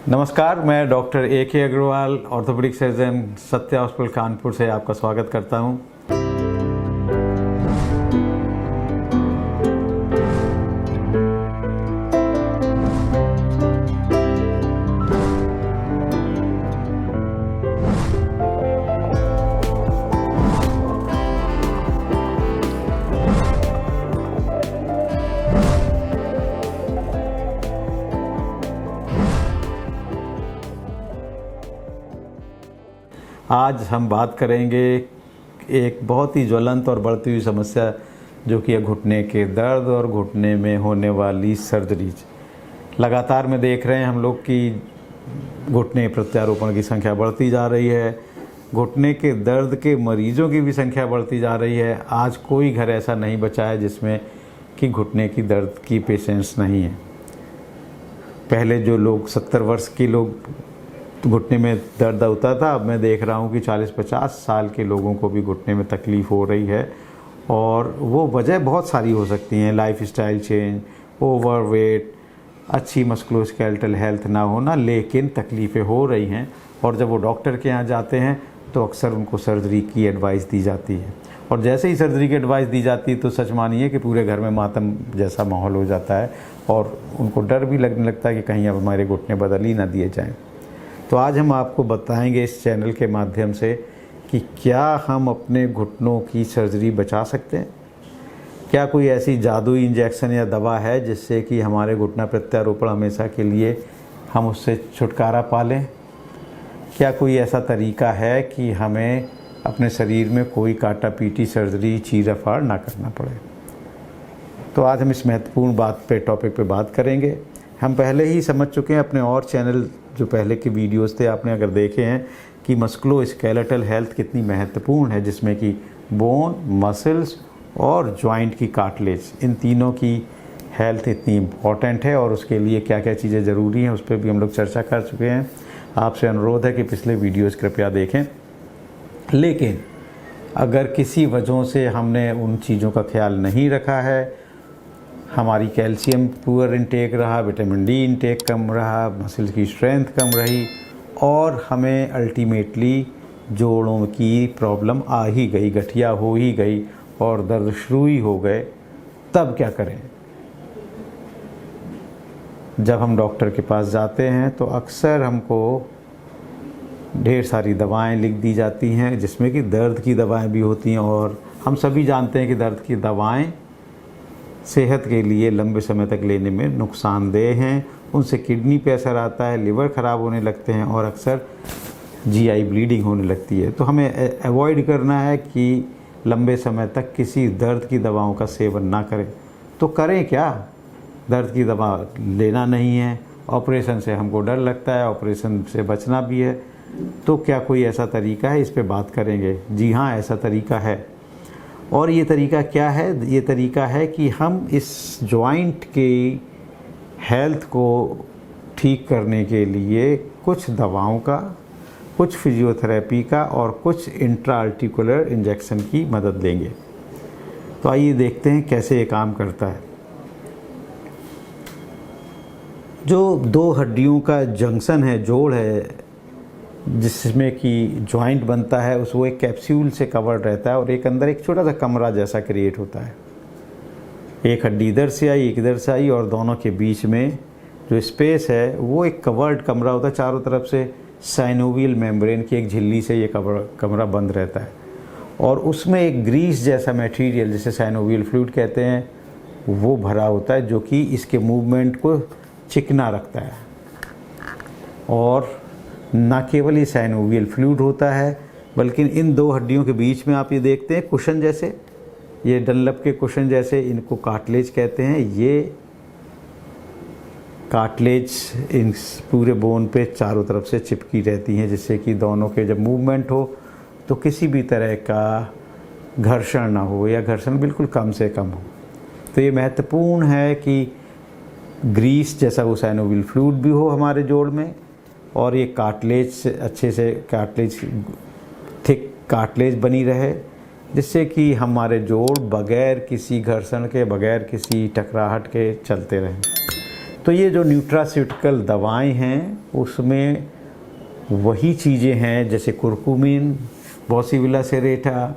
नमस्कार, मैं doctor AK. Agarwal, orthopaedic surgeon, Satya hospital Kanpur से आपका स्वागत करता हूं। आज हम बात करेंगे एक बहुत ही ज्वलंत और बढ़ती हुई समस्या जो कि है घुटने के दर्द और घुटने में होने वाली सर्जरीज। लगातार में देख रहे हैं हम लोग कि घुटने प्रत्यारोपण की संख्या बढ़ती जा रही है, घुटने के दर्द के मरीजों की भी संख्या बढ़ती जा रही है। आज कोई घर ऐसा नहीं बचा है जिसमें कि घुटने की दर्द की पेशेंट्स नहीं है। पहले जो लोग 70 वर्ष के लोग घुटने में दर्द होता था, अब मैं देख रहा हूँ कि 40-50 साल के लोगों को भी घुटने में तकलीफ़ हो रही है। और वो वजह बहुत सारी हो सकती हैं, लाइफस्टाइल चेंज, ओवरवेट, अच्छी मस्कुलोस्केलेटल हेल्थ ना होना, लेकिन तकलीफ़ें हो रही हैं। और जब वो डॉक्टर के यहाँ जाते हैं तो अक्सर उनको सर्जरी की एडवाइस दी जाती है। और जैसे ही सर्जरी की एडवाइस दी जाती है तो सच मानिए कि पूरे घर में मातम जैसा माहौल हो जाता है और उनको डर भी लगने लगता है कि कहीं अब हमारे घुटने बदल ही ना दिए जाएँ। तो आज हम आपको बताएंगे इस चैनल के माध्यम से कि क्या हम अपने घुटनों की सर्जरी बचा सकते हैं। क्या कोई ऐसी जादुई इंजेक्शन या दवा है जिससे कि हमारे घुटना प्रत्यारोपण हमेशा के लिए हम उससे छुटकारा पा लें। क्या कोई ऐसा तरीका है कि हमें अपने शरीर में कोई काटा पीटी सर्जरी चीरा फाड़ ना करना पड़े। तो आज हम इस महत्वपूर्ण टॉपिक पे बात करेंगे। हम पहले ही समझ चुके हैं अपने और चैनल जो पहले के वीडियोस थे, आपने अगर देखे हैं कि मस्कुलोस्केलेटल हेल्थ कितनी महत्वपूर्ण है, जिसमें कि बोन, मसल्स और जॉइंट की कार्टिलेज, इन तीनों की हेल्थ इतनी इम्पॉर्टेंट है और उसके लिए क्या क्या चीज़ें ज़रूरी हैं उस पर भी हम लोग चर्चा कर चुके हैं। आपसे अनुरोध है कि पिछले वीडियोस कृपया देखें। लेकिन अगर किसी वजहों से हमने उन चीज़ों का ख्याल नहीं रखा है, हमारी कैल्शियम पुअर इंटेक रहा, विटामिन डी इंटेक कम रहा, मसल्स की स्ट्रेंथ कम रही और हमें अल्टीमेटली जोड़ों की प्रॉब्लम आ ही गई, गठिया हो ही गई और दर्द शुरू ही हो गए, तब क्या करें। जब हम डॉक्टर के पास जाते हैं तो अक्सर हमको ढेर सारी दवाएं लिख दी जाती हैं, जिसमें कि दर्द की दवाएं भी होती हैं। और हम सभी जानते हैं कि दर्द की दवाएं सेहत के लिए लंबे समय तक लेने में नुकसानदेह हैं। उनसे किडनी पे असर आता है, लिवर ख़राब होने लगते हैं और अक्सर जीआई ब्लीडिंग होने लगती है। तो हमें अवॉइड करना है कि लंबे समय तक किसी दर्द की दवाओं का सेवन ना करें। तो करें क्या? दर्द की दवा लेना नहीं है, ऑपरेशन से हमको डर लगता है, ऑपरेशन से बचना भी है। तो क्या कोई ऐसा तरीका है? इस पे बात करेंगे। जी हाँ, ऐसा तरीका है। और ये तरीका क्या है? ये तरीका है कि हम इस जॉइंट की हेल्थ को ठीक करने के लिए कुछ दवाओं का, कुछ फिजियोथेरेपी का और कुछ इंट्राआर्टिकुलर इंजेक्शन की मदद लेंगे। तो आइए देखते हैं कैसे ये काम करता है। जो दो हड्डियों का जंक्शन है, जोड़ है, जिसमें कि जॉइंट बनता है, वो एक कैप्सूल से कवर्ड रहता है और एक अंदर एक छोटा सा कमरा जैसा क्रिएट होता है। एक हड्डी इधर से आई, एक इधर से आई और दोनों के बीच में जो स्पेस है वो एक कवर्ड कमरा होता है। चारों तरफ से साइनोवियल मेम्ब्रेन की एक झिल्ली से ये कमरा बंद रहता है और उसमें एक ग्रीस जैसा मटेरियल, जिसे साइनोवियल फ्लूइड कहते हैं, वो भरा होता है, जो कि इसके मूवमेंट को चिकना रखता है। और न केवल ये साइनोवियल फ्लूइड होता है, बल्कि इन दो हड्डियों के बीच में आप ये देखते हैं कुशन जैसे, ये डनलप के कुशन जैसे, इनको कार्टिलेज कहते हैं। ये कार्टिलेज इन पूरे बोन पे चारों तरफ से चिपकी रहती हैं, जिससे कि दोनों के जब मूवमेंट हो तो किसी भी तरह का घर्षण ना हो या घर्षण बिल्कुल कम से कम हो। तो ये महत्वपूर्ण है कि ग्रीस जैसा वो साइनोवियल फ्लूइड भी हो हमारे जोड़ में और ये कार्टिलेज अच्छे से थिक कार्टिलेज बनी रहे, जिससे कि हमारे जोड़ बगैर किसी घर्षण के, बगैर किसी टकराहट के चलते रहें। तो ये जो न्यूट्रास्यूटिकल दवाएं हैं उसमें वही चीज़ें हैं जैसे कुरकुमिन, बॉसिविला सेरेटा,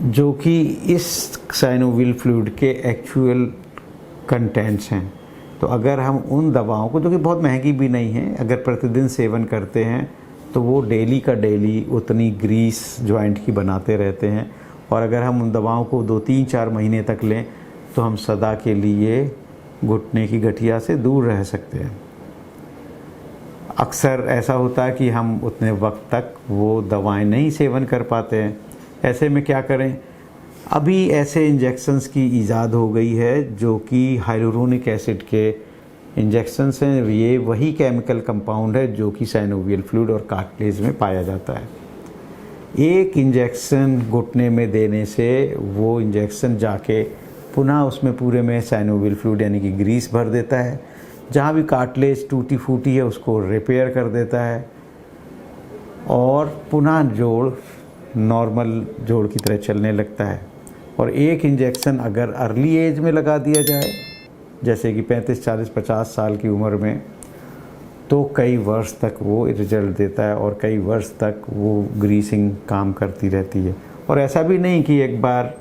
जो कि इस साइनोवियल फ्लूइड के एक्चुअल कंटेंट्स हैं। तो अगर हम उन दवाओं को, जो कि बहुत महंगी भी नहीं है, अगर प्रतिदिन सेवन करते हैं तो वो डेली का डेली उतनी ग्रीस जॉइंट की बनाते रहते हैं। और अगर हम उन दवाओं को 2-3-4 महीने तक लें तो हम सदा के लिए घुटने की गठिया से दूर रह सकते हैं। अक्सर ऐसा होता है कि हम उतने वक्त तक वो दवाएं नहीं सेवन कर पाते हैं। ऐसे में क्या करें? अभी ऐसे इंजेक्शन्स की ईजाद हो गई है जो कि हाइलुरोनिक एसिड के इंजेक्शन्स हैं। ये वही केमिकल कंपाउंड है जो कि साइनोवियल फ्लूइड और कार्टिलेज में पाया जाता है। एक इंजेक्शन घुटने में देने से वो इंजेक्शन जाके पुनः उसमें पूरे में साइनोवियल फ्लूइड यानी कि ग्रीस भर देता है। जहाँ भी कार्टिलेज टूटी फूटी है उसको रिपेयर कर देता है और पुनः जोड़ नॉर्मल जोड़ की तरह चलने लगता है। और एक इंजेक्शन अगर अर्ली एज में लगा दिया जाए, जैसे कि 35, 40, 50 साल की उम्र में, तो कई वर्ष तक वो रिजल्ट देता है और कई वर्ष तक वो ग्रीसिंग काम करती रहती है। और ऐसा भी नहीं कि एक बार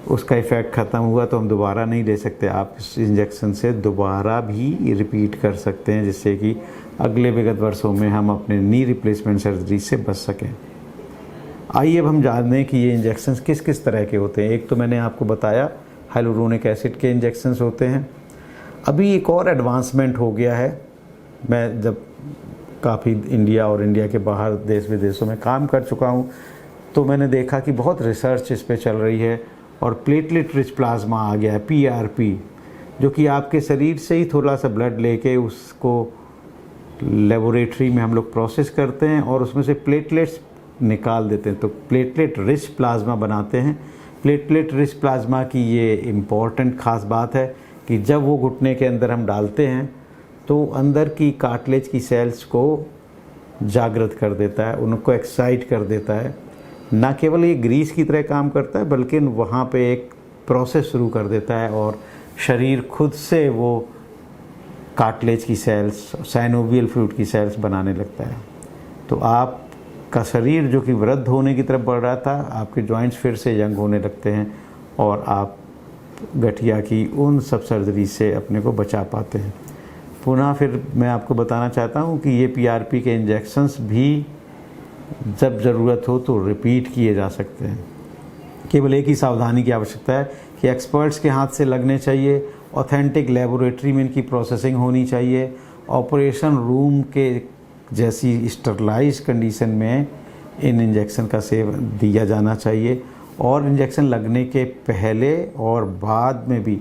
उसका इफ़ेक्ट ख़त्म हुआ तो हम दोबारा नहीं ले सकते। आप इस इंजेक्शन से दोबारा भी रिपीट कर सकते हैं, जिससे कि अगले विगत वर्षों में हम अपने नी रिप्लेसमेंट सर्जरी से बच सकें। आइए अब हम जान लें कि ये इंजेक्शंस किस किस तरह के होते हैं। एक तो मैंने आपको बताया हाइलुरोनिक एसिड के इंजेक्शंस होते हैं। अभी एक और एडवांसमेंट हो गया है। मैं जब काफ़ी इंडिया और इंडिया के बाहर देश विदेशों में काम कर चुका हूँ तो मैंने देखा कि बहुत रिसर्च इस पे चल रही है और प्लेटलेट रिच प्लाज्मा आ गया है, PRP, जो कि आपके शरीर से ही थोड़ा सा ब्लड लेके उसको लेबोरेटरी में हम लोग प्रोसेस करते हैं और उसमें से प्लेटलेट्स निकाल देते हैं, तो प्लेटलेट रिच प्लाज्मा बनाते हैं। प्लेटलेट रिच प्लाज्मा की ये इम्पॉर्टेंट ख़ास बात है कि जब वो घुटने के अंदर हम डालते हैं तो अंदर की कार्टिलेज की सेल्स को जागृत कर देता है, उनको एक्साइट कर देता है। ना केवल ये ग्रीस की तरह काम करता है बल्कि वहाँ पे एक प्रोसेस शुरू कर देता है और शरीर खुद से वो कार्टिलेज की सेल्स, साइनोवियल फ्लूइड की सेल्स बनाने लगता है। तो आपका शरीर जो कि वृद्ध होने की तरफ बढ़ रहा था, आपके जॉइंट्स फिर से यंग होने लगते हैं और आप गठिया की उन सब सर्जरी से अपने को बचा पाते हैं। पुनः फिर मैं आपको बताना चाहता हूँ कि ये PRP के इंजेक्शंस भी जब ज़रूरत हो तो रिपीट किए जा सकते हैं। केवल एक ही सावधानी की आवश्यकता है कि एक्सपर्ट्स के हाथ से लगने चाहिए, ऑथेंटिक लेबोरेटरी में इनकी प्रोसेसिंग होनी चाहिए, ऑपरेशन रूम के जैसी स्टरलाइज कंडीशन में इन इंजेक्शन का सेवन दिया जाना चाहिए और इंजेक्शन लगने के पहले और बाद में भी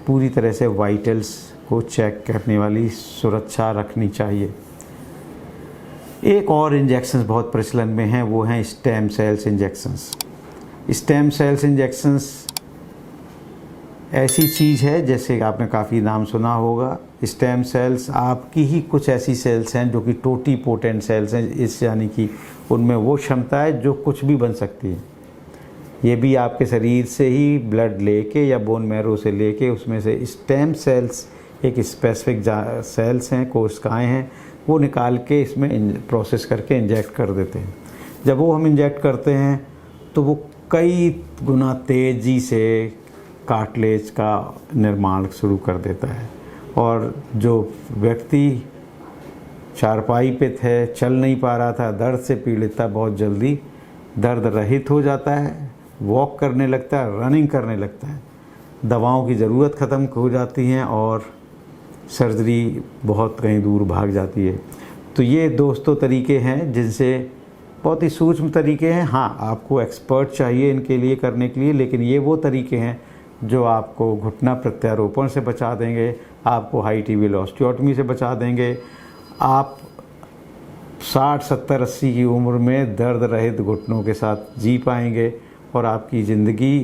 पूरी तरह से वाइटल्स को चेक करने वाली सुरक्षा रखनी चाहिए। एक और इंजेक्शंस बहुत प्रचलन में हैं, वो हैं stem cells injections. Stem cells injections ऐसी चीज़ है जैसे आपने काफ़ी नाम सुना होगा। स्टेम सेल्स आपकी ही कुछ ऐसी सेल्स हैं जो कि टोटीपोटेंट सेल्स हैं, इस यानी कि उनमें वो क्षमता है जो कुछ भी बन सकती है। ये भी आपके शरीर से ही ब्लड लेके या बोन मैरो से लेके उसमें से स्टेम सेल्स एक स्पेसिफिक सेल्स हैं, कोशिकाएं हैं, वो निकाल के इसमें प्रोसेस करके इंजेक्ट कर देते हैं। जब वो हम इंजेक्ट करते हैं तो वो कई गुना तेज़ी से कार्टिलेज का निर्माण शुरू कर देता है और जो व्यक्ति चारपाई पे थे, चल नहीं पा रहा था, दर्द से पीड़ित था, बहुत जल्दी दर्द रहित हो जाता है, वॉक करने लगता है, रनिंग करने लगता है, दवाओं की ज़रूरत ख़त्म हो जाती हैं और सर्जरी बहुत कहीं दूर भाग जाती है। तो ये दोस्तों तरीके हैं जिनसे बहुत ही सूक्ष्म तरीके हैं। हाँ, आपको एक्सपर्ट चाहिए इनके लिए करने के लिए, लेकिन ये वो तरीके हैं जो आपको घुटना प्रत्यारोपण से बचा देंगे, आपको हाई टिबियल ऑस्टियोटमी से बचा देंगे, आप 60, 70, 80 की उम्र में दर्द रहित घुटनों के साथ जी पाएंगे और आपकी ज़िंदगी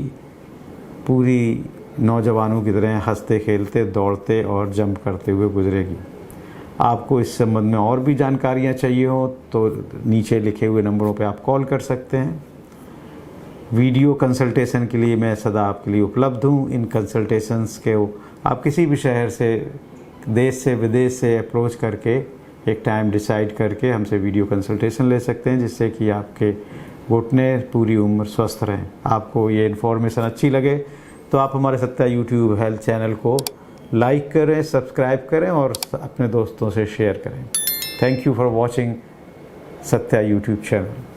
पूरी नौजवानों की तरह हंसते खेलते दौड़ते और जंप करते हुए गुजरेगी। आपको इस संबंध में और भी जानकारियाँ चाहिए हो तो नीचे लिखे हुए नंबरों पे आप कॉल कर सकते हैं। वीडियो कंसल्टेशन के लिए मैं सदा आपके लिए उपलब्ध हूँ। इन कंसल्टेशंस के आप किसी भी शहर से, देश से, विदेश से अप्रोच करके एक टाइम डिसाइड करके हमसे वीडियो कंसल्टेशन ले सकते हैं, जिससे कि आपके घुटने पूरी उम्र स्वस्थ रहें। आपको ये इन्फॉर्मेशन अच्छी लगे तो आप हमारे सत्या यूट्यूब हेल्थ चैनल को लाइक करें, सब्सक्राइब करें और अपने दोस्तों से शेयर करें। Thank you for watching Satya YouTube channel.